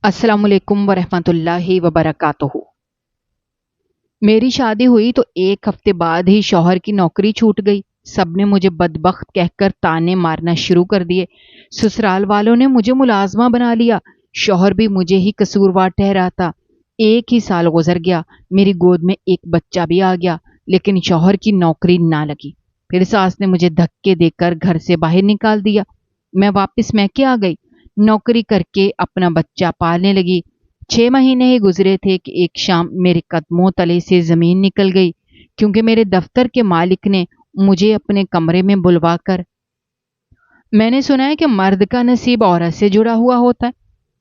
अस्सलाम वालेकुम वरहमतुल्लाहि वबरकातुहू। मेरी शादी हुई तो एक हफ्ते बाद ही शौहर की नौकरी छूट गई। सबने मुझे बदबख्त कहकर ताने मारना शुरू कर दिए। ससुराल वालों ने मुझे मुलाजमा बना लिया। शौहर भी मुझे ही कसूरवार ठहराता। एक ही साल गुजर गया, मेरी गोद में एक बच्चा भी आ गया, लेकिन शौहर की नौकरी ना लगी। फिर सास ने मुझे धक्के देकर घर से बाहर निकाल दिया। मैं वापस मैके आ गई, नौकरी करके अपना बच्चा पालने लगी। 6 महीने ही गुजरे थे कि एक शाम मेरे कदमों तले से जमीन निकल गई, क्योंकि मेरे दफ्तर के मालिक ने मुझे अपने कमरे में बुलवाकर, मैंने सुना है कि मर्द का नसीब औरत से जुड़ा हुआ होता है।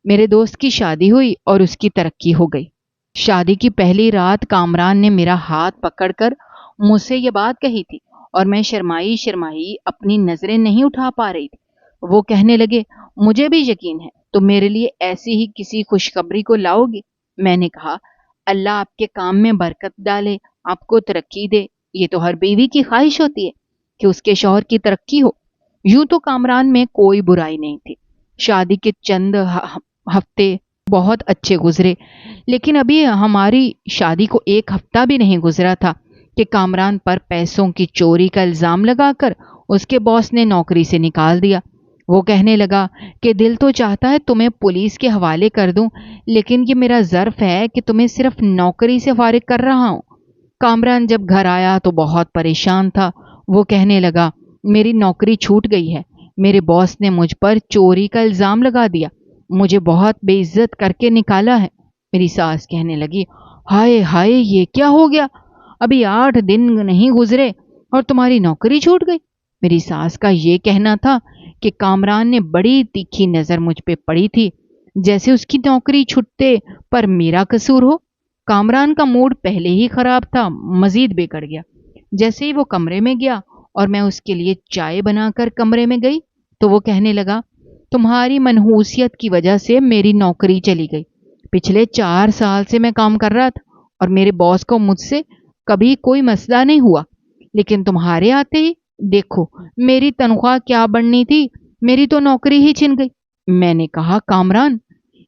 मेरे दोस्त की शादी हुई और उसकी तरक्की हो गई। शादी की पहली रात कामरान ने मेरा हाथ पकड़कर मुझसे ये बात कही थी, और मैं शर्माई शर्माई अपनी नजरें नहीं उठा पा रही थी। वो कहने लगे, मुझे भी यकीन है तुम मेरे लिए ऐसी ही किसी खुशखबरी को लाओगी। मैंने कहा, अल्लाह आपके काम में बरकत डाले, आपको तरक्की दे। ये तो हर बीवी की ख्वाहिश होती है कि उसके शौहर की तरक्की हो। यूं तो कामरान में कोई बुराई नहीं थी। शादी के चंद हफ्ते बहुत अच्छे गुजरे, लेकिन अभी हमारी शादी को एक हफ्ता भी नहीं गुजरा था कि कामरान पर पैसों की चोरी का इल्जाम लगाकर उसके बॉस ने नौकरी से निकाल दिया। वो कहने लगा कि दिल तो चाहता है तुम्हें पुलिस के हवाले कर दूं, लेकिन ये मेरा ज़र्फ है कि तुम्हें सिर्फ नौकरी से फारिग कर रहा हूं। कामरान जब घर आया तो बहुत परेशान था। वो कहने लगा, मेरी नौकरी छूट गई है, मेरे बॉस ने मुझ पर चोरी का इल्ज़ाम लगा दिया, मुझे बहुत बेइज्जत करके निकाला है। मेरी सास कहने लगी, हाय हाय, ये क्या हो गया? अभी 8 दिन नहीं गुजरे और तुम्हारी नौकरी छूट गई। मेरी सास का ये कहना था कि कामरान ने बड़ी तीखी नज़र मुझ पे पड़ी थी, जैसे उसकी नौकरी छूटते पर मेरा कसूर हो। कामरान का मूड पहले ही खराब था, मजीद बिगड़ गया। जैसे ही वो कमरे में गया और मैं उसके लिए चाय बनाकर कमरे में गई, तो वो कहने लगा, तुम्हारी मनहूसियत की वजह से मेरी नौकरी चली गई। पिछले 4 साल से मैं काम कर रहा था और मेरे बॉस को मुझसे कभी कोई मसला नहीं हुआ, लेकिन तुम्हारे आते ही देखो मेरी तनख्वाह क्या बढ़नी थी, मेरी तो नौकरी ही छिन गई। मैंने कहा, कामरान,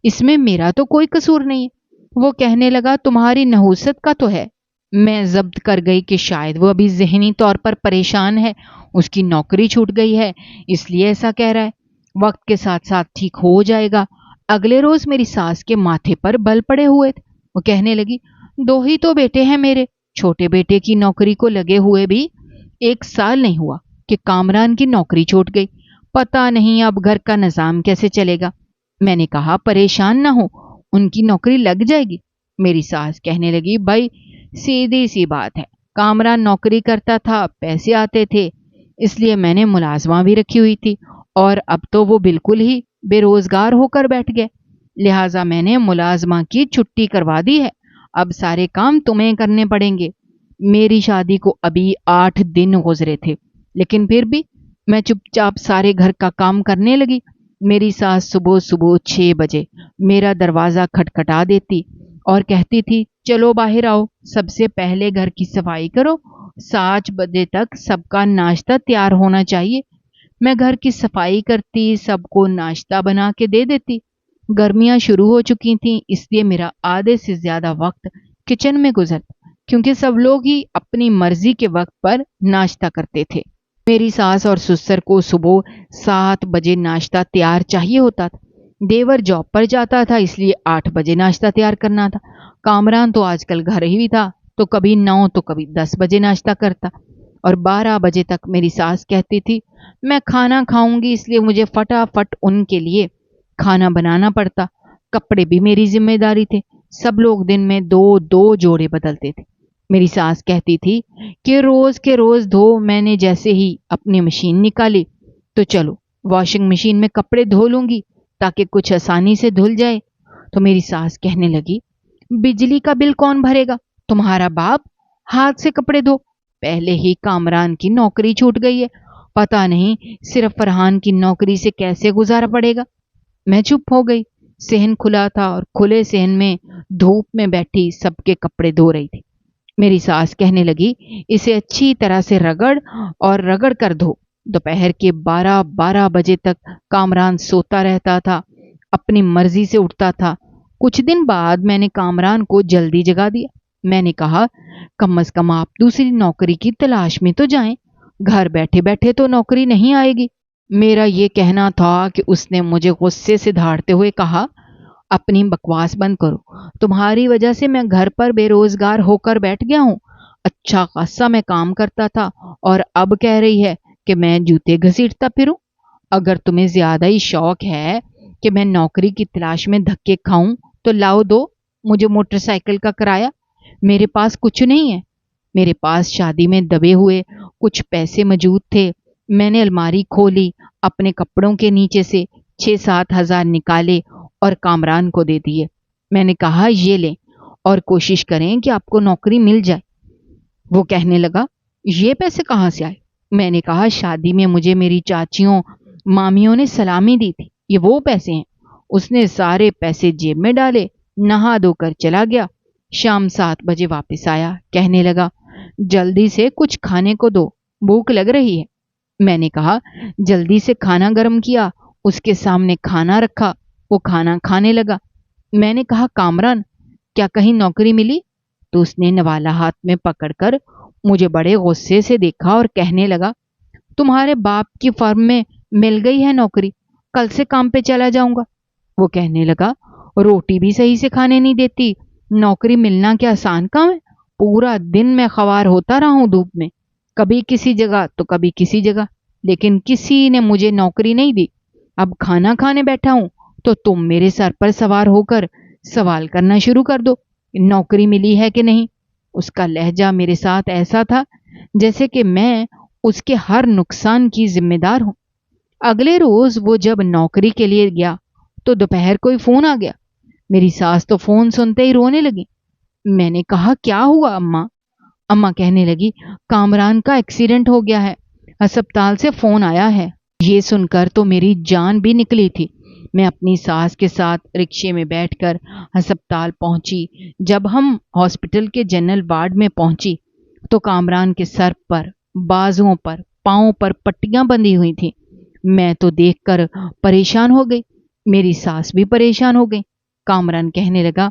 इसमें मेरा तो कोई कसूर नहीं है। वो कहने लगा, तुम्हारी नहूसत का तो है। मैं जब्त कर गई कि शायद वो अभी जहनी तौर पर परेशान है, उसकी नौकरी छूट गई है, इसलिए ऐसा कह रहा है। वक्त के साथ साथ ठीक हो जाएगा। अगले रोज मेरी सास के माथे पर बल पड़े हुए थे। वो कहने लगी, 2 ही तो बेटे हैं मेरे, छोटे बेटे की नौकरी को लगे हुए भी 1 साल नहीं हुआ कि कामरान की नौकरी छूट गई। पता नहीं अब घर का निजाम कैसे चलेगा। मैंने कहा, परेशान ना हो, उनकी नौकरी लग जाएगी। मेरी सास कहने लगी, भाई सीधी सी बात है, कामरान नौकरी करता था, पैसे आते थे, इसलिए मैंने मुलाजमा भी रखी हुई थी, और अब तो वो बिल्कुल ही बेरोजगार होकर बैठ गए, लिहाजा मैंने मुलाजमा की छुट्टी करवा दी है। अब सारे काम तुम्हें करने पड़ेंगे। मेरी शादी को अभी 8 दिन गुजरे थे, लेकिन फिर भी मैं चुपचाप सारे घर का काम करने लगी। मेरी सास सुबह सुबह 6 बजे मेरा दरवाज़ा खटखटा देती और कहती थी, चलो बाहर आओ, सबसे पहले घर की सफाई करो, 7 बजे तक सबका नाश्ता तैयार होना चाहिए। मैं घर की सफाई करती, सबको नाश्ता बना के दे देती। गर्मियां शुरू हो चुकी थीं, इसलिए मेरा आधे से ज्यादा वक्त किचन में गुजरता, क्योंकि सब लोग ही अपनी मर्जी के वक्त पर नाश्ता करते थे। मेरी सास और ससुर को सुबह 7 बजे नाश्ता तैयार चाहिए होता था। देवर जॉब पर जाता था, इसलिए 8 बजे नाश्ता तैयार करना था। कामरान तो आजकल घर ही भी था, तो कभी 9 तो कभी 10 बजे नाश्ता करता, और 12 बजे तक मेरी सास कहती थी, मैं खाना खाऊंगी, इसलिए मुझे फटाफट उनके लिए खाना बनाना पड़ता। कपड़े भी मेरी जिम्मेदारी थे। सब लोग दिन में 2-2 जोड़े बदलते थे। मेरी सास कहती थी कि रोज के रोज धो। मैंने जैसे ही अपनी मशीन निकाली, तो चलो वॉशिंग मशीन में कपड़े धो लूंगी ताकि कुछ आसानी से धुल जाए। तो मेरी सास कहने लगी, बिजली का बिल कौन भरेगा, तुम्हारा बाप, हाथ से कपड़े धो। पहले ही कामरान की नौकरी छूट गई है, पता नहीं सिर्फ फरहान की नौकरी से कैसे गुजारा पड़ेगा। मैं चुप हो गई। सेहन खुला था और खुले सेहन में धूप में बैठी सबके कपड़े धो रही थी। मेरी सास कहने लगी, इसे अच्छी तरह से रगड़ और रगड़ कर धो। दोपहर के 12-12 बजे तक कामरान सोता रहता था, अपनी मर्जी से उठता था, कुछ दिन बाद मैंने कामरान को जल्दी जगा दिया। मैंने कहा, कम से कम आप दूसरी नौकरी की तलाश में तो जाएं, घर बैठे बैठे तो नौकरी नहीं आएगी। मेरा ये कहना था कि उसने मुझे गुस्से से धारते हुए कहा, अपनी बकवास बंद करो, तुम्हारी वजह से मैं घर पर बेरोजगार होकर बैठ गया हूँ। अच्छा खासा मैं काम करता था और अब कह रही है कि मैं जूते घसीटता फिरूं। अगर तुम्हें ज्यादा ही शौक है कि मैं नौकरी की तलाश में धक्के खाऊं तो लाओ दो मुझे मोटरसाइकिल का किराया। मेरे पास कुछ नहीं है। मेरे पास शादी में दबे हुए कुछ पैसे मौजूद थे। मैंने अलमारी खोली, अपने कपड़ों के नीचे से 6-7 हजार निकाले और कामरान को दे दिए। मैंने कहा, ये लें और कोशिश करें कि आपको नौकरी मिल जाए। वो कहने लगा, ये पैसे कहाँ से आए? मैंने कहा, शादी में मुझे मेरी चाचियों मामियों ने सलामी दी थी, ये वो पैसे हैं। उसने सारे पैसे जेब में डाले, नहा धोकर चला गया। शाम 7 बजे वापस आया, कहने लगा, जल्दी से कुछ खाने को दो, भूख लग रही है। मैंने कहा, जल्दी से खाना गर्म किया, उसके सामने खाना रखा, वो खाना खाने लगा। मैंने कहा, कामरान, क्या कहीं नौकरी मिली? तो उसने नवाला हाथ में पकड़कर मुझे बड़े गुस्से से देखा और कहने लगा, तुम्हारे बाप की फर्म में मिल गई है नौकरी, कल से काम पे चला जाऊंगा। वो कहने लगा, रोटी भी सही से खाने नहीं देती, नौकरी मिलना क्या आसान काम है? पूरा दिन मैं ख्वार होता रहा हूं धूप में, कभी किसी जगह तो कभी किसी जगह, लेकिन किसी ने मुझे नौकरी नहीं दी। अब खाना खाने बैठा हूं तो तुम मेरे सर पर सवार होकर सवाल करना शुरू कर दो, नौकरी मिली है कि नहीं। उसका लहजा मेरे साथ ऐसा था जैसे कि मैं उसके हर नुकसान की जिम्मेदार हूं। अगले रोज वो जब नौकरी के लिए गया तो दोपहर को ही फोन आ गया। मेरी सास तो फोन सुनते ही रोने लगी। मैंने कहा, क्या हुआ अम्मा? अम्मा कहने लगी, कामरान का एक्सीडेंट हो गया है, अस्पताल से फोन आया है। ये सुनकर तो मेरी जान भी निकली थी। मैं अपनी सास के साथ रिक्शे में बैठकर अस्पताल पहुंची। जब हम हॉस्पिटल के जनरल वार्ड में पहुंची तो कामरान के सर पर, बाजुओं पर, पांवों पर पट्टियां बंधी हुई थी। मैं तो देखकर परेशान हो गई, मेरी सास भी परेशान हो गई। कामरान कहने लगा,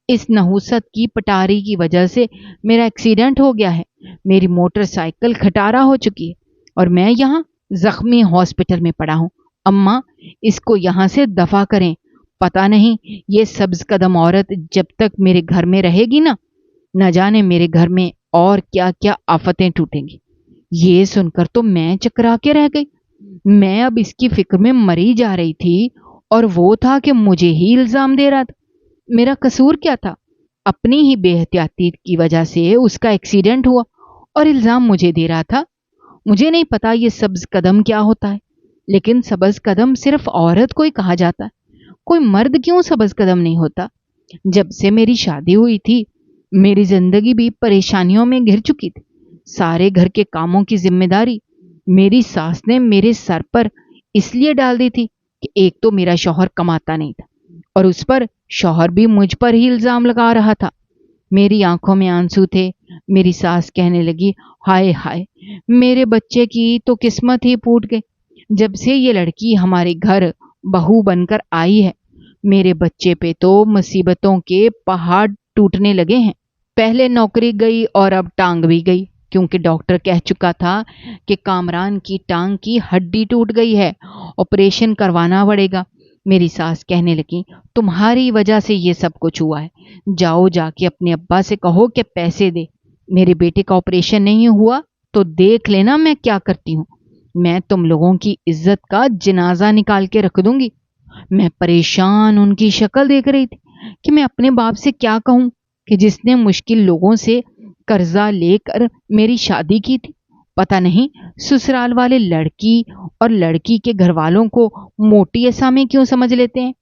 इस नहुसत की पटारी की वजह से मेरा एक्सीडेंट हो गया है, मेरी मोटरसाइकिल खटारा हो चुकी है और मैं यहाँ जख्मी हॉस्पिटल में पड़ा हूँ। अम्मा, इसको यहाँ से दफा करें। पता नहीं ये सब्ज कदम औरत जब तक मेरे घर में रहेगी ना, न जाने मेरे घर में और क्या क्या आफतें टूटेंगी। ये सुनकर तो मैं चकरा के रह गई। मैं अब इसकी फिक्र में मरी जा रही थी और वो था कि मुझे ही इल्जाम दे रहा था। मेरा कसूर क्या था? अपनी ही बेहतियाती की वजह से उसका एक्सीडेंट हुआ और इल्जाम मुझे दे रहा था। मुझे नहीं पता ये सब्ज कदम क्या होता है, लेकिन सब्ज कदम सिर्फ औरत को ही कहा जाता है, कोई मर्द क्यों सब्ज कदम नहीं होता? जब से मेरी शादी हुई थी मेरी जिंदगी भी परेशानियों में घिर चुकी थी। सारे घर के कामों की जिम्मेदारी मेरी सास ने मेरे सर पर इसलिए डाल दी थी कि एक तो मेरा शौहर कमाता नहीं था और उस पर शौहर भी मुझ पर ही इल्जाम लगा रहा था। मेरी आंखों में आंसू थे। मेरी सास कहने लगी, हाय हाय, मेरे बच्चे की तो किस्मत ही फूट गई। जब से ये लड़की हमारे घर बहू बनकर आई है, मेरे बच्चे पे तो मुसीबतों के पहाड़ टूटने लगे हैं। पहले नौकरी गई और अब टांग भी गई, क्योंकि डॉक्टर कह चुका था कि कामरान की टांग की हड्डी टूट गई है, ऑपरेशन करवाना पड़ेगा। मेरी सास कहने लगी, तुम्हारी वजह से ये सब कुछ हुआ है, जाओ जाके अपने अब्बा से कहो कि पैसे दे। मेरे बेटे का ऑपरेशन नहीं हुआ तो देख लेना मैं क्या करती हूँ। मैं तुम लोगों की इज्जत का जनाजा निकाल के रख दूंगी। मैं परेशान उनकी शक्ल देख रही थी कि मैं अपने बाप से क्या कहूं कि जिसने मुश्किल लोगों से कर्जा लेकर मेरी शादी की थी। पता नहीं ससुराल वाले लड़की और लड़की के घर वालों को मोटी असामी क्यों समझ लेते हैं।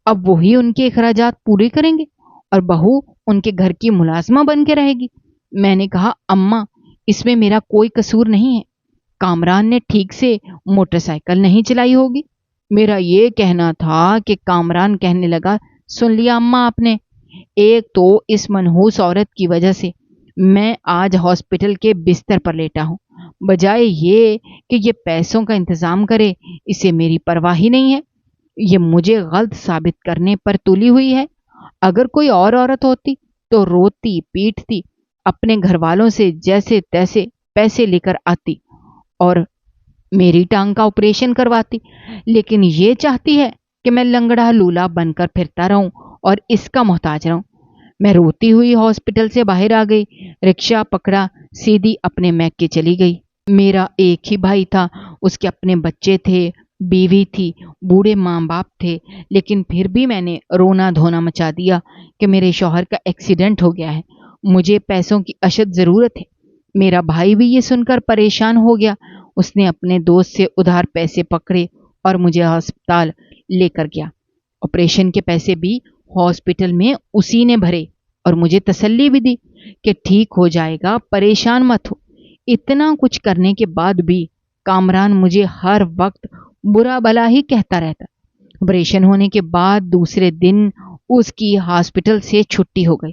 अब वही उनके अखराजात पूरे करेंगे और बहू उनके घर की मुलाजमा बन के रहेगी। मैंने कहा, अम्मा, इसमें मेरा कोई कसूर नहीं है, कामरान ने ठीक से मोटरसाइकिल नहीं चलाई होगी। मेरा ये कहना था कि कामरान कहने लगा, सुन लिया अम्मा आपने, एक तो इस मनहूस औरत की वजह से मैं आज हॉस्पिटल के बिस्तर पर लेटा हूं। बजाय ये कि ये पैसों का इंतजाम करे, इसे मेरी परवाह ही नहीं है। ये मुझे गलत साबित करने पर तुली हुई है। اگر کوئی اور عورت ہوتی تو روتی پیٹتی اپنے گھر والوں سے جیسے تیسے پیسے لے کر آتی اور میری ٹانگ کا آپریشن کرواتی، لیکن یہ چاہتی ہے کہ میں لنگڑا لولا بن کر پھرتا رہوں اور اس کا محتاج رہوں۔ میں روتی ہوئی ہاسپٹل سے باہر آ گئی، رکشہ پکڑا، سیدھی اپنے میکے چلی گئی۔ میرا ایک ہی بھائی تھا، اس کے اپنے بچے تھے، بیوی تھی، بوڑھے ماں باپ تھے، لیکن پھر بھی میں نے رونا دھونا مچا دیا کہ میرے شوہر کا ایکسیڈنٹ ہو گیا ہے، مجھے پیسوں کی اشد ضرورت ہے۔ میرا بھائی بھی یہ سن کر پریشان ہو گیا، اس نے اپنے دوست سے ادھار پیسے پکڑے اور مجھے ہسپتال لے کر گیا۔ آپریشن کے پیسے بھی ہاسپٹل میں اسی نے بھرے اور مجھے تسلی بھی دی کہ ٹھیک ہو جائے گا، پریشان مت ہو۔ اتنا کچھ کرنے کے بعد بھی کامران مجھے ہر وقت برا بھلا ہی کہتا رہتا۔ آپریشن ہونے کے بعد دوسرے دن اس کی ہاسپٹل سے چھٹی ہو گئی۔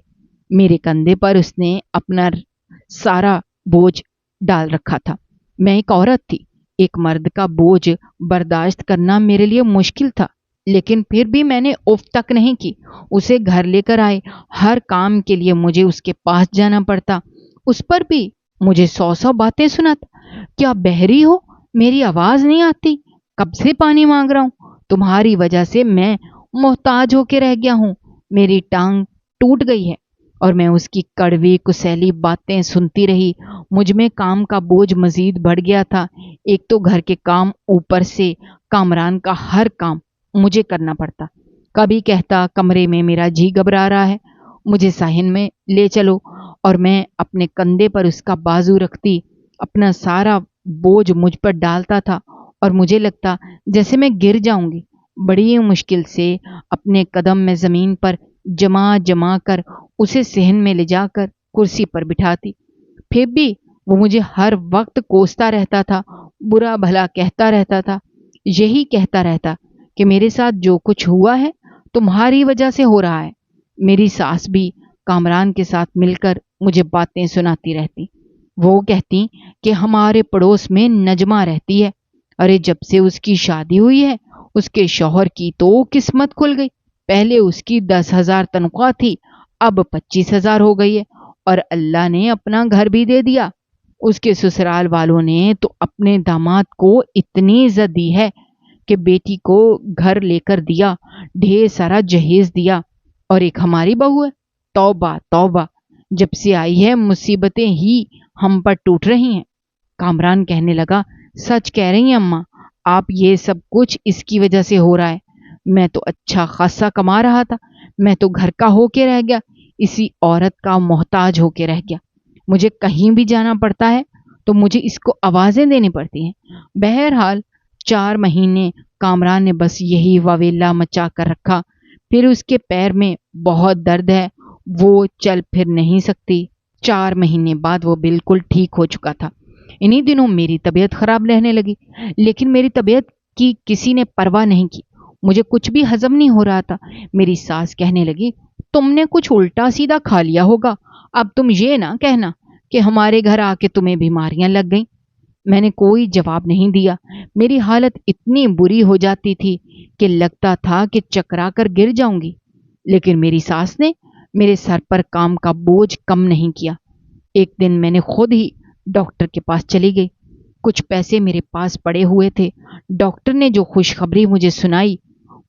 میرے کندھے پر اس نے اپنا سارا بوجھ ڈال رکھا تھا۔ میں ایک عورت تھی، ایک مرد کا بوجھ برداشت کرنا میرے لیے مشکل تھا، لیکن پھر بھی میں نے اف تک نہیں کی۔ اسے گھر لے کر آئے، ہر کام کے لیے مجھے اس کے پاس جانا پڑتا، اس پر بھی مجھے 100 باتیں سناتا۔ کیا بہری ہو؟ میری آواز نہیں آتی؟ کب سے پانی مانگ رہا ہوں؟ تمہاری وجہ سے میں محتاج ہو کے رہ گیا ہوں، میری ٹانگ ٹوٹ گئی ہے۔ اور میں اس کی کڑوی کسیلی باتیں سنتی رہی۔ مجھ میں کام کا بوجھ مزید بڑھ گیا تھا، ایک تو گھر کے کام، اوپر سے کامران کا ہر کام مجھے کرنا پڑتا۔ کبھی کہتا کمرے میں میرا جی گھبرا رہا ہے، مجھے صحن میں لے چلو، اور میں اپنے کندھے پر اس کا بازو رکھتی، اپنا سارا بوجھ مجھ پر ڈالتا تھا اور مجھے لگتا جیسے میں گر جاؤں گی۔ بڑی مشکل سے اپنے قدم میں زمین پر جما جما کر اسے صحن میں لے جا کر کرسی پر بٹھاتی، پھر بھی وہ مجھے ہر وقت کوستا رہتا تھا، برا بھلا کہتا رہتا تھا، یہی کہتا رہتا کہ میرے ساتھ جو کچھ ہوا ہے تمہاری وجہ سے ہو رہا ہے۔ میری ساس بھی کامران کے ساتھ مل کر مجھے باتیں سناتی رہتی۔ وہ کہتی کہ ہمارے پڑوس میں نجمہ رہتی ہے، ارے جب سے اس کی شادی ہوئی ہے اس کے شوہر کی تو قسمت کھل گئی، پہلے اس کی 10,000 تنخواہ تھی، اب 25,000 ہو گئی ہے، اور اللہ نے اپنا گھر بھی دے دیا۔ اس کے سسرال والوں نے تو اپنے داماد کو اتنی عزت دی ہے کہ بیٹی کو گھر لے کر دیا، ڈھیر سارا جہیز دیا، اور ایک ہماری بہو ہے، توبہ توبہ، جب سے آئی ہے مصیبتیں ہی ہم پر ٹوٹ رہی ہیں۔ کامران کہنے لگا، سچ کہہ رہی ہیں اماں، آپ یہ سب کچھ اس کی وجہ سے ہو رہا ہے۔ میں تو اچھا خاصا کما رہا تھا، میں تو گھر کا ہو کے رہ گیا، اسی عورت کا محتاج ہو کے رہ گیا۔ مجھے کہیں بھی جانا پڑتا ہے تو مجھے اس کو آوازیں دینی پڑتی ہیں۔ بہرحال 4 مہینے کامران نے بس یہی واویلا مچا کر رکھا، پھر اس کے پیر میں بہت درد ہے، وہ چل پھر نہیں سکتی۔ 4 مہینے بعد وہ بالکل ٹھیک ہو چکا تھا۔ انہی دنوں میری طبیعت خراب رہنے لگی، لیکن میری طبیعت کی کسی نے پرواہ نہیں کی، مجھے کچھ بھی ہضم نہیں ہو رہا تھا۔ میری ساس کہنے لگی، تم نے کچھ الٹا سیدھا کھا لیا ہوگا، اب تم یہ نہ کہنا کہ ہمارے گھر آ کے تمہیں بیماریاں لگ گئیں۔ میں نے کوئی جواب نہیں دیا، میری حالت اتنی بری ہو جاتی تھی کہ لگتا تھا کہ چکرا کر گر جاؤں گی، لیکن میری ساس نے میرے سر پر کام کا بوجھ کم نہیں کیا۔ ایک دن میں نے خود ہی ڈاکٹر کے پاس چلی گئی، کچھ پیسے میرے پاس پڑے ہوئے تھے۔ ڈاکٹر نے جو خوشخبری مجھے سنائی،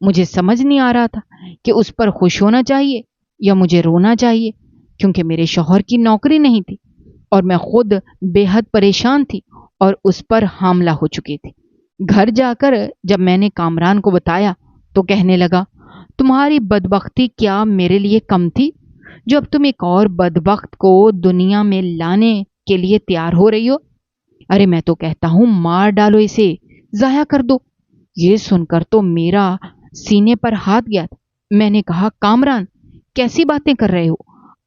مجھے سمجھ نہیں آ رہا تھا کہ اس پر خوش ہونا چاہیے یا مجھے رونا چاہیے، کیونکہ میرے شوہر کی نوکری نہیں تھی اور میں خود بے حد پریشان تھی اور اس پر حاملہ ہو چکی تھی۔ گھر جا کر جب میں نے کامران کو بتایا تو کہنے لگا، تمہاری بدبختی کیا میرے لیے کم تھی جو اب تم ایک اور بدبخت کو دنیا میں لانے کے لیے تیار ہو رہی ہو؟ ارے میں تو کہتا ہوں مار ڈالو اسے، ضائع کر دو۔ یہ سن کر تو میرا سینے پر ہاتھ گیا تھا۔ میں نے کہا، کامران کیسی باتیں کر رہے ہو؟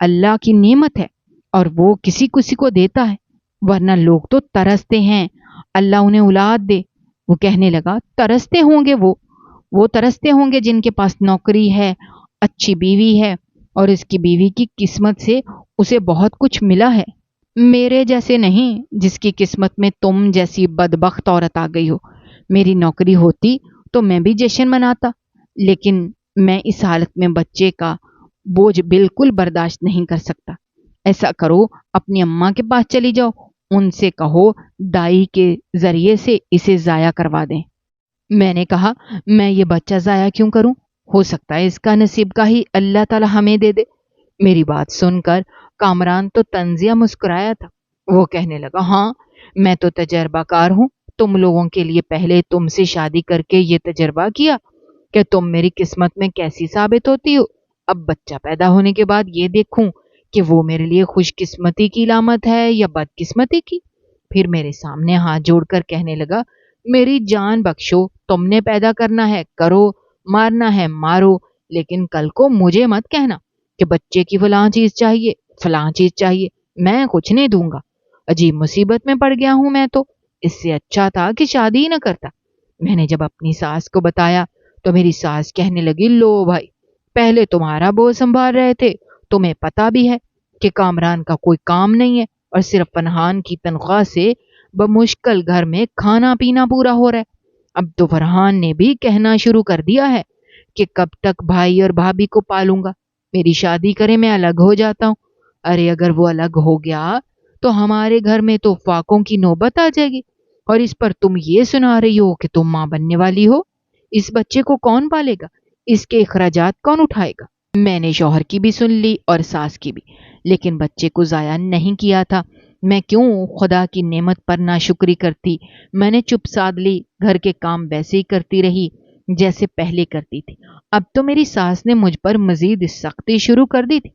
اللہ کی نعمت ہے اور وہ کسی کسی کو دیتا ہے، ورنہ لوگ تو ترستے ہیں اللہ انہیں اولاد دے۔ وہ کہنے لگا، ترستے ہوں گے وہ ترستے ہوں گے جن کے پاس نوکری ہے، اچھی بیوی ہے اور اس کی بیوی کی قسمت سے اسے بہت کچھ ملا ہے، میرے جیسے نہیں جس کی قسمت میں تم جیسی بدبخت عورت آ گئی ہو۔ میری نوکری ہوتی تو میں بھی جشن مناتا، لیکن میں اس حالت میں بچے کا बोझ बिल्कुल बर्दाश्त नहीं कर सकता। ऐसा करो, अपनी अम्मा के पास चली जाओ, उनसे कहो दाई के जरिए से इसे जाया करवा दें। मैंने कहा, मैं ये बच्चा जाया क्यों करूं? हो सकता है इसका नसीब का ही अल्लाह ताला हमें दे दे। मेरी बात सुनकर कामरान तो तंजिया मुस्कुराया था। वो कहने लगा, हाँ, मैं तो तजर्बाकार हूं। तुम लोगों के लिए पहले तुमसे शादी करके ये तजर्बा किया कि तुम मेरी किस्मत में कैसी साबित होती हो। अब बच्चा पैदा होने के बाद ये देखूं कि वो मेरे लिए खुशकिस्मती की लामत है या बदकिस्मती की। फिर मेरे सामने हाथ जोड़कर कहने लगा, मेरी जान बख्शो, तुमने पैदा करना है करो, मारना है मारो, लेकिन कल को मुझे मत कहना कि बच्चे की फलां चीज चाहिए। मैं कुछ नहीं दूंगा। अजीब मुसीबत में पड़ गया हूं मैं तो। इससे अच्छा था कि शादी ही न करता। मैंने जब अपनी सास को बताया तो मेरी सास कहने लगी, लो भाई, पहले तुम्हारा बोझ संभाल रहे थे, तुम्हें पता भी है कि कामरान का कोई काम नहीं है और सिर्फ फरहान की तनख्वाह से बमुश्किल घर में खाना पीना पूरा हो रहा है। अब तो फरहान ने भी कहना शुरू कर दिया है कि कब तक भाई और भाभी को पालूंगा, मेरी शादी करे मैं अलग हो जाता हूँ। अरे अगर वो अलग हो गया तो हमारे घर में तो फाकों की नौबत आ जाएगी। और इस पर तुम ये सुना रही हो कि तुम मां बनने वाली हो। इस बच्चे को कौन पालेगा? इसके अखराजात कौन उठाएगा? मैंने शौहर की भी सुन ली और सास की भी, लेकिन बच्चे को जाया नहीं किया था। मैं क्यों खुदा की नेमत पर नाशुक्री करती। मैंने चुप साध ली, घर के काम वैसे ही करती रही जैसे पहले करती थी। अब तो मेरी सास ने मुझ पर मजीद सख्ती शुरू कर दी थी।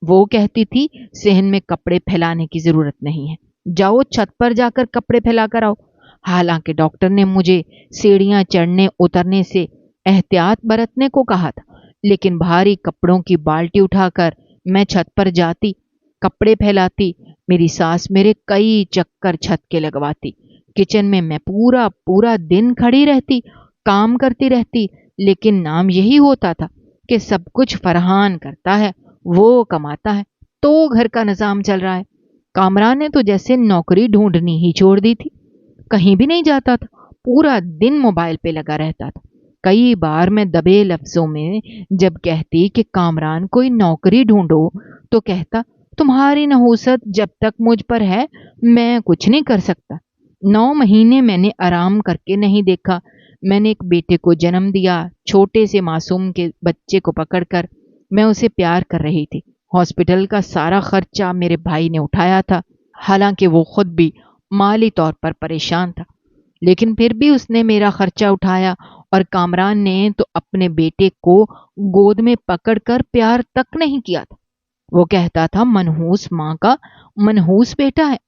वो कहती थी, सेहन में कपड़े फैलाने की जरूरत नहीं है, जाओ छत पर जाकर कपड़े फैला कर आओ। हालांकि डॉक्टर ने मुझे सीढ़ियां चढ़ने उतरने से एहतियात बरतने को कहा था, लेकिन भारी कपड़ों की बाल्टी उठाकर मैं छत पर जाती, कपड़े फैलाती। मेरी सास मेरे कई चक्कर छत के लगवाती। किचन में मैं पूरा पूरा दिन खड़ी रहती, काम करती रहती, लेकिन नाम यही होता था कि सब कुछ फरहान करता है, वो कमाता है, तो घर का निजाम चल रहा है। कामरान ने तो जैसे नौकरी ढूंढनी ही छोड़ दी थी, कहीं भी नहीं जाता था, पूरा दिन मोबाइल पे लगा रहता था। कई बार मैं दबे लफ्जों में जब कहती कि कामरान कोई नौकरी ढूंढो, तो कहता, तुम्हारी नहुसत जब तक मुझ पर है मैं कुछ नहीं कर सकता। 9 महीने मैंने आराम करके नहीं देखा। मैंने एक बेटे को जन्म दिया, छोटे से मासूम के बच्चे को पकड़कर मैं उसे प्यार कर रही थी। हॉस्पिटल का सारा खर्चा मेरे भाई ने उठाया था, हालांकि वो खुद भी माली तौर पर परेशान था, लेकिन फिर भी उसने मेरा खर्चा उठाया। और कामरान ने तो अपने बेटे को गोद में पकड़कर प्यार तक नहीं किया था। वो कहता था, मनहूस माँ का मनहूस बेटा है।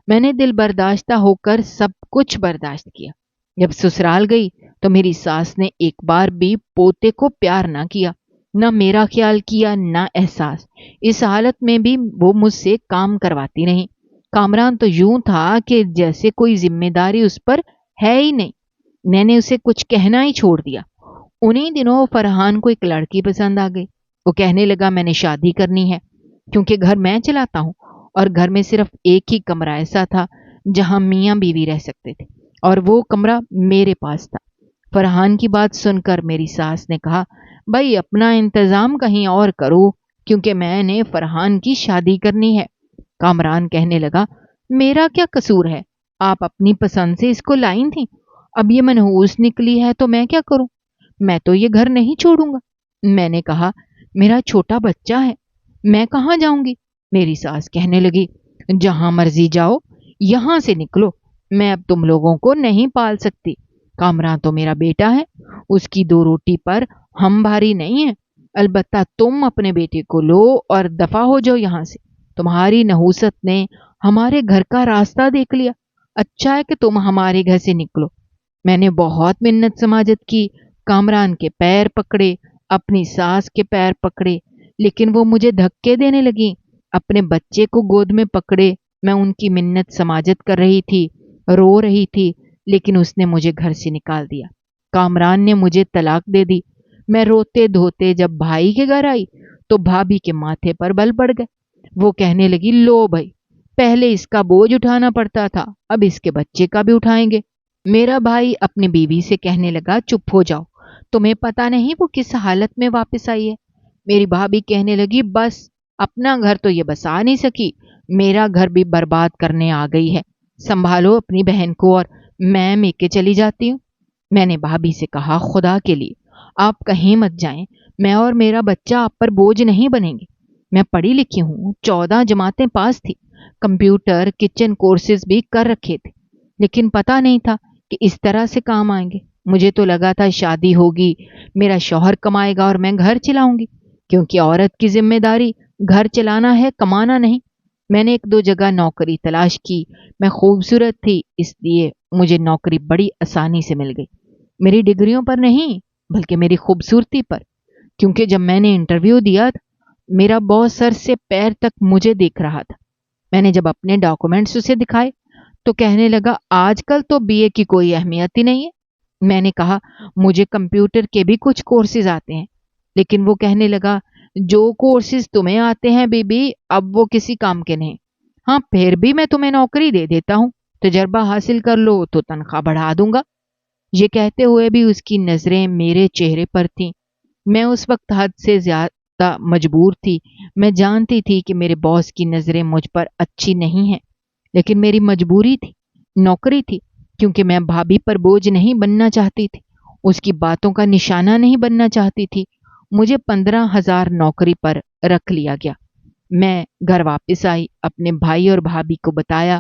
मैंने दिल बर्दाश्ता होकर सब कुछ बर्दाश्त किया। जब ससुराल गई तो मेरी सास ने एक बार भी पोते को प्यार ना किया, ना मेरा ख्याल किया, ना एहसास। इस हालत में भी वो मुझसे काम करवाती नहीं। कामरान तो यूं था कि जैसे कोई जिम्मेदारी उस पर है ही नहीं। मैंने उसे कुछ कहना ही छोड़ दिया। उन्हीं दिनों फरहान को एक लड़की पसंद आ गई। वो कहने लगा, मैंने शादी करनी है, क्योंकि घर मैं चलाता हूँ और घर में सिर्फ एक ही कमरा ऐसा था जहां मियां बीवी रह सकते थे, और वो कमरा मेरे पास था। फरहान की बात सुनकर मेरी सास ने कहा, भाई अपना इंतजाम कहीं और करो, क्योंकि मैंने फरहान की शादी करनी है। कामरान कहने लगा, मेरा क्या कसूर है, आप अपनी पसंद से इसको लाई थी, अब ये मनहूस निकली है तो मैं क्या करूं? मैं तो ये घर नहीं छोड़ूंगा। मैंने कहा, मेरा छोटा बच्चा है, मैं कहाँ जाऊंगी? मेरी सास कहने लगी, जहां मर्जी जाओ, यहां से निकलो, मैं अब तुम लोगों को नहीं पाल सकती। कामरान तो मेरा बेटा है, उसकी 2 रोटी पर हम भारी नहीं है। अलबत्ता तुम अपने बेटे को लो और दफा हो जाओ यहां से। तुम्हारी नहुसत ने हमारे घर का रास्ता देख लिया। अच्छा है कि तुम हमारे घर से निकलो। मैंने बहुत मिन्नत समाजत की, कामरान के पैर पकड़े, अपनी सास के पैर पकड़े, लेकिन वो मुझे धक्के देने लगी। अपने बच्चे को गोद में पकड़े मैं उनकी मिन्नत समाजत कर रही थी, रो रही थी, लेकिन उसने मुझे घर से निकाल दिया। कामरान ने मुझे तलाक दे दी। मैं रोते धोते जब भाई के घर आई तो भाभी के माथे पर बल पड़ गए। वो कहने लगी, लो भाई, पहले इसका बोझ उठाना पड़ता था, अब इसके बच्चे का भी उठाएंगे। मेरा भाई अपनी बीवी से कहने लगा, चुप हो जाओ, तुम्हें पता नहीं वो किस हालत में वापस आई है। میری بھابھی کہنے لگی بس اپنا گھر تو یہ بسا نہیں سکی، میرا گھر بھی برباد کرنے آ گئی ہے، سنبھالو اپنی بہن کو اور میں میکے چلی جاتی ہوں۔ میں نے بھابھی سے کہا خدا کے لیے آپ کہیں مت جائیں، میں اور میرا بچہ آپ پر بوجھ نہیں بنیں گے۔ میں پڑھی لکھی ہوں، 14 جماعتیں پاس تھی، کمپیوٹر کچن کورسز بھی کر رکھے تھے، لیکن پتہ نہیں تھا کہ اس طرح سے کام آئیں گے۔ مجھے تو لگا تھا شادی ہوگی، میرا شوہر کمائے گا اور میں گھر چلاؤں گی، کیونکہ عورت کی ذمہ داری گھر چلانا ہے، کمانا نہیں۔ میں نے 1-2 جگہ نوکری تلاش کی، میں خوبصورت تھی اس لیے مجھے نوکری بڑی آسانی سے مل گئی، میری ڈگریوں پر نہیں بلکہ میری خوبصورتی پر، کیونکہ جب میں نے انٹرویو دیا تھا میرا باس سر سے پیر تک مجھے دیکھ رہا تھا۔ میں نے جب اپنے ڈاکومنٹس اسے دکھائے تو کہنے لگا آج کل تو بی اے کی کوئی اہمیت ہی نہیں ہے۔ میں نے کہا مجھے کمپیوٹر کے بھی کچھ کورسز آتے ہیں، لیکن وہ کہنے لگا جو کورسز تمہیں آتے ہیں بی بی اب وہ کسی کام کے نہیں، ہاں پھر بھی میں تمہیں نوکری دے دیتا ہوں، تجربہ حاصل کر لو تو تنخواہ بڑھا دوں گا۔ یہ کہتے ہوئے بھی اس کی نظریں میرے چہرے پر تھیں۔ میں اس وقت حد سے زیادہ مجبور تھی، میں جانتی تھی کہ میرے باس کی نظریں مجھ پر اچھی نہیں ہیں، لیکن میری مجبوری تھی، نوکری تھی، کیونکہ میں بھابھی پر بوجھ نہیں بننا چاہتی تھی، اس کی باتوں کا نشانہ نہیں بننا چاہتی تھی۔ مجھے 15,000 نوکری پر رکھ لیا گیا۔ میں گھر واپس آئی، اپنے بھائی اور بھابھی کو بتایا۔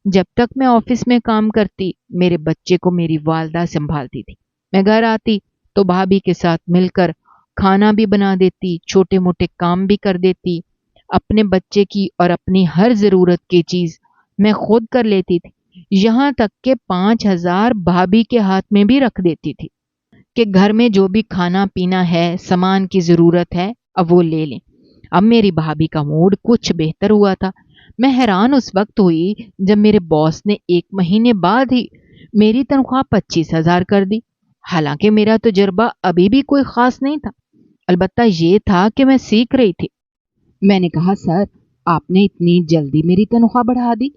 جب تک میں آفس میں کام کرتی میرے بچے کو میری والدہ سنبھالتی تھی، میں گھر آتی تو بھابھی کے ساتھ مل کر کھانا بھی بنا دیتی، چھوٹے موٹے کام بھی کر دیتی، اپنے بچے کی اور اپنی ہر ضرورت کی چیز میں خود کر لیتی تھی، یہاں تک کہ 5,000 بھابھی کے ہاتھ میں بھی رکھ دیتی تھی کہ گھر میں جو بھی کھانا پینا ہے، سامان کی ضرورت ہے اب وہ لے لیں۔ اب میری بھابھی کا موڈ کچھ بہتر ہوا تھا۔ میں حیران اس وقت ہوئی جب میرے باس نے 1 مہینے بعد ہی میری تنخواہ 25,000 کر دی، حالانکہ میرا تجربہ ابھی بھی کوئی خاص نہیں تھا، البتہ یہ تھا کہ میں سیکھ رہی تھی۔ میں نے کہا سر آپ نے اتنی جلدی میری تنخواہ بڑھا دی؟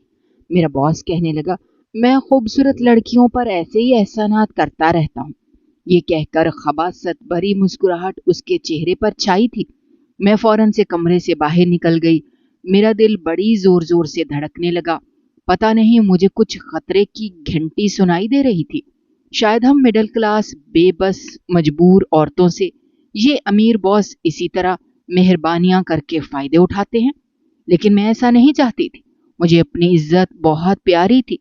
میرا باس کہنے لگا میں خوبصورت لڑکیوں پر ایسے ہی احسانات کرتا رہتا ہوں۔ یہ کہہ کر خباثت بھری مسکراہٹ اس کے چہرے پر چھائی تھی۔ میں فوراً سے کمرے سے باہر نکل گئی، میرا دل بڑی زور زور سے دھڑکنے لگا، پتہ نہیں مجھے کچھ خطرے کی گھنٹی سنائی دے رہی تھی۔ شاید ہم مڈل کلاس بے بس مجبور عورتوں سے یہ امیر باس اسی طرح مہربانیاں کر کے فائدے اٹھاتے ہیں، لیکن میں ایسا نہیں چاہتی تھی، مجھے اپنی عزت بہت پیاری تھی۔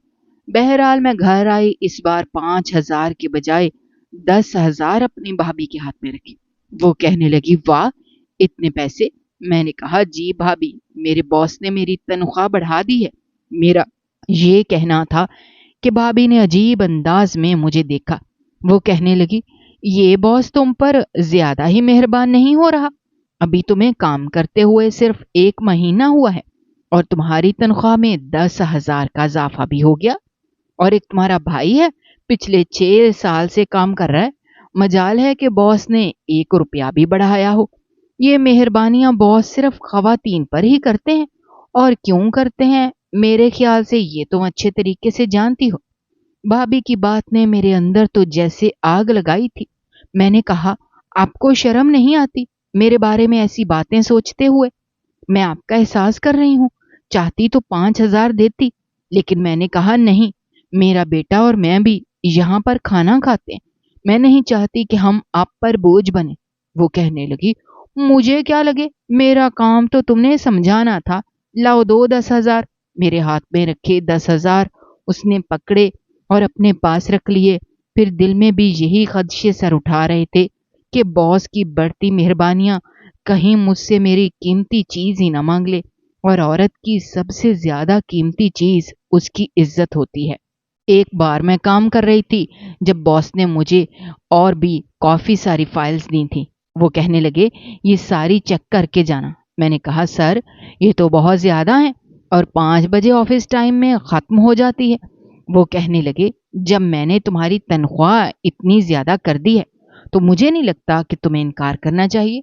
بہرحال میں گھر آئی، اس بار 5,000 کے بجائے 10,000 اپنی بھابھی کے ہاتھ میں رکھی۔ وہ کہنے لگی واہ اتنے پیسے؟ میں نے کہا جی بھابھی میرے باس نے میری تنخواہ بڑھا دی ہے۔ میرا یہ کہنا تھا کہ بھابھی نے عجیب انداز میں مجھے دیکھا۔ وہ کہنے لگی یہ باس تم پر زیادہ ہی مہربان نہیں ہو رہا؟ ابھی تمہیں کام کرتے ہوئے صرف 1 مہینہ ہوا ہے اور تمہاری تنخواہ میں 10,000 کا اضافہ بھی ہو گیا، اور ایک تمہارا بھائی ہے پچھلے 6 سال سے کام کر رہا ہے، مجال ہے کہ باس نے 1 روپیہ بھی بڑھایا ہو۔ یہ مہربانیاں باس صرف خواتین پر ہی کرتے ہیں، اور کیوں کرتے ہیں میرے خیال سے یہ تم اچھے طریقے سے جانتی ہو۔ بھابھی کی بات نے میرے اندر تو جیسے آگ لگائی تھی۔ میں نے کہا آپ کو شرم نہیں آتی میرے بارے میں ایسی باتیں سوچتے ہوئے؟ میں آپ کا احساس کر رہی ہوں، چاہتی تو 5,000 دیتی، لیکن میں نے کہا نہیں، میرا بیٹا اور میں بھی یہاں پر کھانا کھاتے ہیں، میں نہیں چاہتی کہ ہم آپ پر بوجھ بنے۔ وہ کہنے لگی مجھے کیا لگے، میرا کام تو تم نے سمجھانا تھا، لاؤ دو 10,000۔ میرے ہاتھ میں رکھے 10,000 اس نے پکڑے اور اپنے پاس رکھ لیے، پھر دل میں بھی یہی خدشے سر اٹھا رہے تھے کہ باس کی بڑھتی مہربانیاں کہیں مجھ سے میری قیمتی چیز ہی نہ مانگ لے، اور عورت کی سب سے زیادہ قیمتی چیز اس کی عزت ہوتی ہے۔ ایک بار میں کام کر رہی تھی جب باس نے مجھے اور بھی کافی ساری فائلز دی تھیں۔ وہ کہنے لگے یہ ساری چیک کر کے جانا۔ میں نے کہا سر یہ تو بہت زیادہ ہیں، اور 5 بجے آفس ٹائم میں ختم ہو جاتی ہے۔ وہ کہنے لگے جب میں نے تمہاری تنخواہ اتنی زیادہ کر دی ہے تو مجھے نہیں لگتا کہ تمہیں انکار کرنا چاہیے۔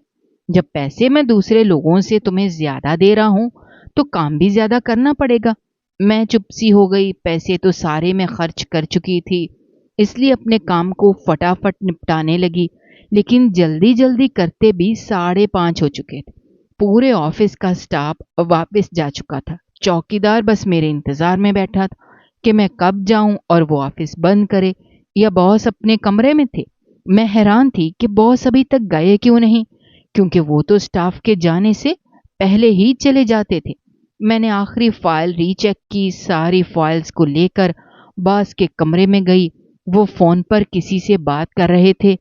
جب پیسے میں دوسرے لوگوں سے تمہیں زیادہ دے رہا ہوں تو کام بھی زیادہ کرنا پڑے گا۔ میں چپ سی ہو گئی، پیسے تو سارے میں خرچ کر چکی تھی، اس لیے اپنے کام کو فٹافٹ نپٹانے لگی، लेकिन जल्दी जल्दी करते भी 5:30 हो चुके थे। पूरे ऑफिस का स्टाफ वापस जा चुका था। चौकीदार बस मेरे इंतजार में बैठा था कि मैं कब जाऊं और वो ऑफिस बंद करे, या बॉस अपने कमरे में थे। मैं हैरान थी कि बॉस अभी तक गए क्यों नहीं, क्योंकि वो तो स्टाफ के जाने से पहले ही चले जाते थे। मैंने आखिरी फाइल रीचेक की, सारी फाइल्स को लेकर बॉस के कमरे में गई। वो फोन पर किसी से बात कर रहे थे,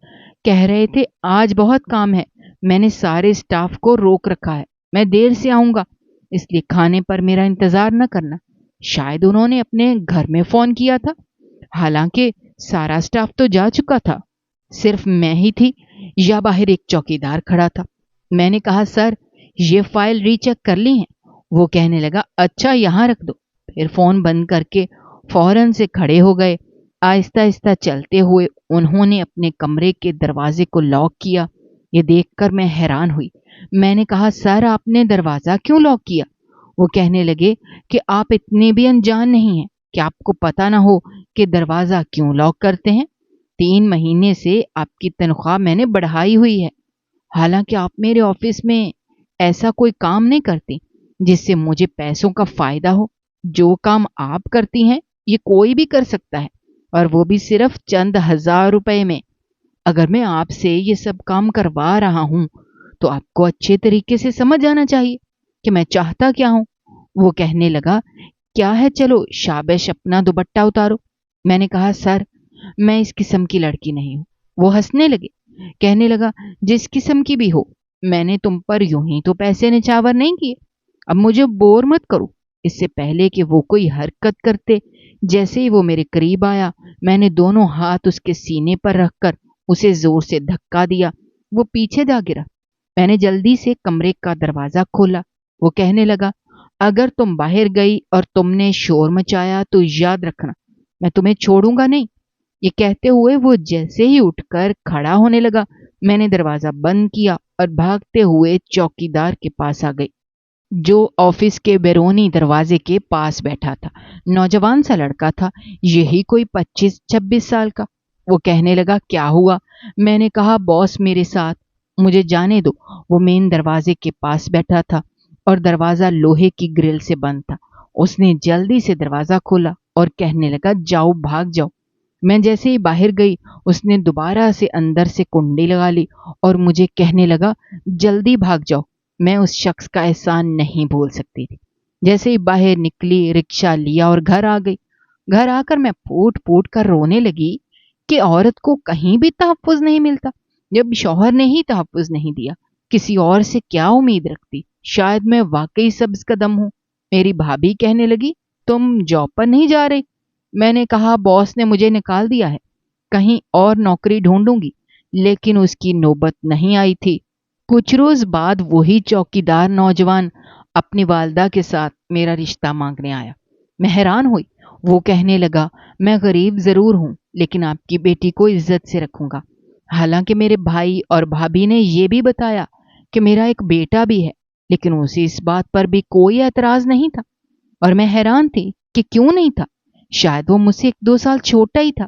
कह रहे थे आज बहुत काम है, मैंने सारे स्टाफ को रोक रखा है, मैं देर से आऊंगा, इसलिए खाने पर मेरा इंतजार न करना। शायद उन्होंने अपने घर में फोन किया था। हालांकि सारा स्टाफ तो जा चुका था, सिर्फ मैं ही थी, या बाहर एक चौकीदार खड़ा था। मैंने कहा सर, ये फाइल रीचेक कर ली है। वो कहने लगा अच्छा यहाँ रख दो। फिर फोन बंद करके फौरन से खड़े हो गए। आहिस्ता आहिस्ता चलते हुए उन्होंने अपने कमरे के दरवाजे को लॉक किया। ये देखकर मैं हैरान हुई। मैंने कहा सर, आपने दरवाजा क्यों लॉक किया? वो कहने लगे कि आप इतने भी अनजान नहीं हैं कि आपको पता ना हो कि दरवाजा क्यों लॉक करते हैं। 3 महीने से आपकी तनख्वाह मैंने बढ़ाई हुई है। हालांकि आप मेरे ऑफिस में ऐसा कोई काम नहीं करती जिससे मुझे पैसों का फायदा हो। जो काम आप करती हैं ये कोई भी कर सकता है, और वो भी सिर्फ चंद हजार रुपए में। अगर मैं आपसे ये सब काम करवा रहा हूं तो आपको अच्छे तरीके से समझ आना चाहिए कि मैं चाहता क्या हूं। वो कहने लगा क्या है, चलो शाबाश, अपना दुपट्टा उतारो। मैंने कहा सर, मैं इस किस्म की लड़की नहीं हूं। वो हंसने लगे, कहने लगा जिस किस्म की भी हो, मैंने तुम पर यूं ही तो पैसे निछावर नहीं किए। अब मुझे बोर मत करो। इससे पहले कि वो कोई हरकत करते, जैसे ही वो मेरे करीब आया, मैंने दोनों हाथ उसके सीने पर रखकर उसे जोर से धक्का दिया। वो पीछे जा गिरा। मैंने जल्दी से कमरे का दरवाजा खोला। वो कहने लगा अगर तुम बाहर गई और तुमने शोर मचाया तो याद रखना, मैं तुम्हें छोड़ूंगा नहीं। ये कहते हुए वो जैसे ही उठकर खड़ा होने लगा, मैंने दरवाजा बंद किया और भागते हुए चौकीदार के पास आ गई, जो ऑफिस के बैरूनी दरवाजे के पास बैठा था। नौजवान सा लड़का था, यही कोई 25-26 साल का। वो कहने लगा क्या हुआ? मैंने कहा बॉस मेरे साथ, मुझे जाने दो। वो मेन दरवाजे के पास बैठा था और दरवाजा लोहे की ग्रिल से बंद था। उसने जल्दी से दरवाजा खोला और कहने लगा जाओ, भाग जाओ। मैं जैसे ही बाहर गई, उसने दोबारा से अंदर से कुंडी लगा ली और मुझे कहने लगा जल्दी भाग जाओ। मैं उस शख्स का एहसान नहीं भूल सकती थी। जैसे ही बाहर निकली, रिक्शा लिया और घर आ गई। घर आकर मैं फूट फूट कर रोने लगी कि औरत को कहीं भी तहफ्फुज नहीं मिलता। जब शौहर ने ही तहफ्फुज नहीं दिया, किसी और से क्या उम्मीद रखती? शायद मैं वाकई सब्ज कदम हूं। मेरी भाभी कहने लगी तुम जॉब पर नहीं जा रही? मैंने कहा बॉस ने मुझे निकाल दिया है, कहीं और नौकरी ढूंढूंगी। लेकिन उसकी नौबत नहीं आई थी। कुछ रोज बाद वही चौकीदार नौजवान अपनी वालदा के साथ मेरा रिश्ता मांगने आया। मैं हैरान हुई। वो कहने लगा मैं गरीब जरूर हूं, लेकिन आपकी बेटी को इज्जत से रखूंगा। हालांकि मेरे भाई और भाभी ने यह भी बताया कि मेरा एक बेटा भी है, लेकिन उसे इस बात पर भी कोई एतराज नहीं था। और मैं हैरान थी कि क्यों नहीं था। शायद वो मुझसे 1-2 साल छोटा ही था,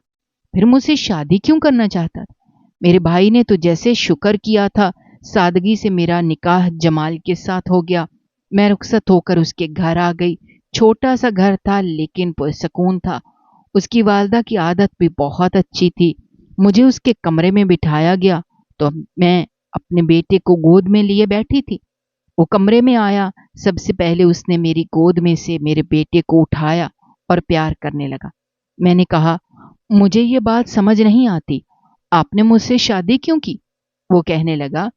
फिर मुझसे शादी क्यों करना चाहता था? मेरे भाई ने तो जैसे शुक्र किया था, सादगी से मेरा निकाह जमाल के साथ हो गया। मैं रुखसत होकर उसके घर आ गई। छोटा सा घर था लेकिन पुरसकून था। उसकी वालदा की आदत भी बहुत अच्छी थी। मुझे उसके कमरे में बिठाया गया तो मैं अपने बेटे को गोद में लिए बैठी थी। वो कमरे में आया, सबसे पहले उसने मेरी गोद में से मेरे बेटे को उठाया और प्यार करने लगा। मैंने कहा मुझे ये बात समझ नहीं आती, आपने मुझसे शादी क्यों की? वो कहने लगा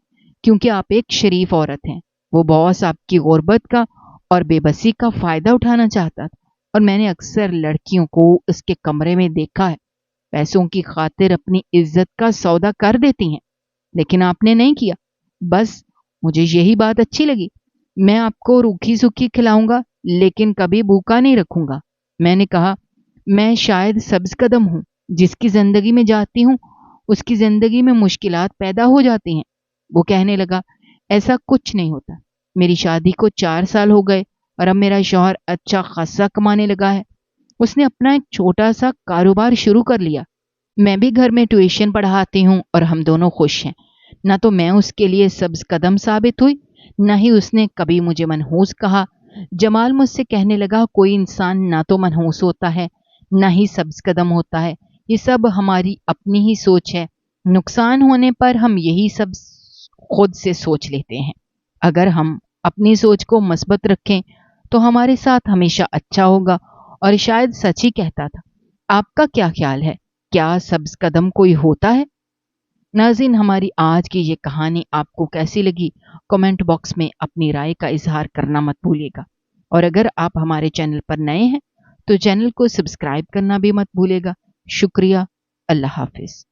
क्योंकि आप एक शरीफ औरत हैं। वो बॉस आपकी गुर्बत का और बेबसी का फायदा उठाना चाहता था, और मैंने अक्सर लड़कियों को उसके कमरे में देखा है, पैसों की खातिर अपनी इज्जत का सौदा कर देती हैं। लेकिन आपने नहीं किया। बस मुझे यही बात अच्छी लगी। मैं आपको रूखी सूखी खिलाऊंगा, लेकिन कभी भूखा नहीं रखूंगा। मैंने कहा मैं शायद सब्ज कदम हूं, जिसकी जिंदगी में जाती हूं उसकी जिंदगी में मुश्किलात पैदा हो जाती हैं। वो कहने लगा ऐसा कुछ नहीं होता। मेरी शादी को 4 साल हो गए और अब मेरा शौहर अच्छा खासा कमाने लगा है। उसने अपना एक छोटा सा कारोबार शुरू कर लिया। मैं भी घर में ट्यूशन पढ़ाती हूँ और हम दोनों खुश हैं। न तो मैं उसके लिए सब्ज कदम साबित हुई, न ही उसने कभी मुझे मनहूस कहा। जमाल मुझसे कहने लगा, कोई इंसान ना तो मनहूस होता है, न ही सब्ज कदम होता है। ये सब हमारी अपनी ही सोच है। नुकसान होने पर हम यही सब खुद से सोच लेते हैं। अगर हम अपनी सोच को मस्बत रखें तो हमारे साथ हमेशा अच्छा होगा। और शायद सच ही कहता था। आपका क्या ख्याल है? क्या सब्ज कदम कोई होता है? नाज़रीन, हमारी आज की ये कहानी आपको कैसी लगी? कमेंट बॉक्स में अपनी राय का इजहार करना मत भूलिएगा। और अगर आप हमारे चैनल पर नए हैं तो चैनल को सब्सक्राइब करना भी मत भूलिएगा। शुक्रिया। अल्लाह हाफिज।